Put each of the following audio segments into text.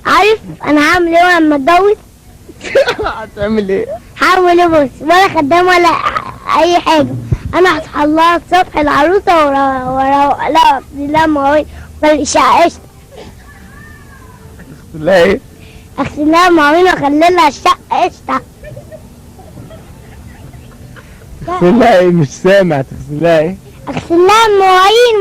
عارف انا هعمل ايه لما اتجوز؟ هتعمل ايه؟ هعمل ايه بص، ولا خدام ولا اي حاجه. انا هصحى لها الصبح العروسه ورا لا اغسل لها مواعين واخلي الشقه قشطه. لا ايه؟ اغسل لها مواعين واخلي لها الشقه قشطه. تغسل لها ايه؟ مش سامع. تغسل لها ايه؟ اغسل لها مواعين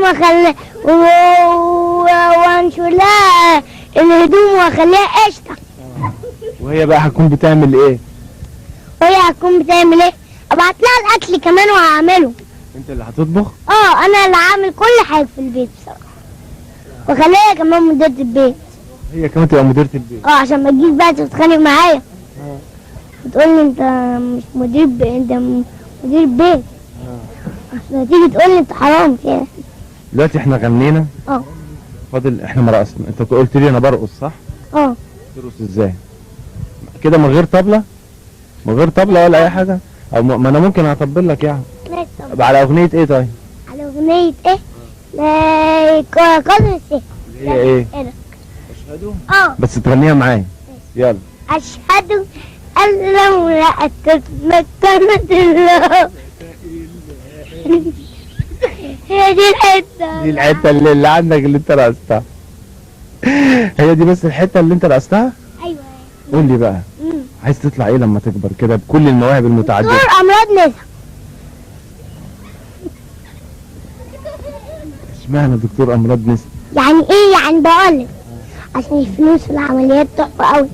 وانشر لها الهدوم واخليها قشطه. وهي بقى هتكون بتعمل ايه؟ وهي هتكون بتعمل ايه؟ ابعت لها الاكل كمان وهعمله. انت اللي هتطبخ؟ انا اللي عامل كل حاجه في البيت بصراحه، وخليها كمان مديرة البيت. هي كمان تبقى مديرة البيت. عشان ما تجيش بقى تتخانق معايا وتقول لي انت مش مدير انت مدير بيت. اصل تيجي تقول لي انت حرام كده. دلوقتي احنا غنينا. اه فاضل احنا ما رقصنا. انت قلت لي انا برقص صح؟ ترقص ازاي؟ كده من غير طبلة؟ من غير طبلة ولا اي حاجة؟ او ما انا ممكن اطبل لك يعني. ماشي. على اغنية ايه طيب؟ على اغنية ايه؟ لا قدر السيف. هي ايه؟ اشهد. بس تغنيها معايا. يلا. اشهد ان لا امرأة مكنت الله. هي دي الحتة. دي الحتة اللي عندك اللي انت رقصتها. هي دي بس الحتة اللي انت رقصتها؟ ايوه. قول لي بقى. عايز تطلع ايه لما تكبر كده بكل المواهب المتعددة؟ دكتور امراض نسا. اشمعنى دكتور امراض نسا؟ يعني ايه؟ يعني بقولك عشان الفلوس والعمليات تحفة قوي.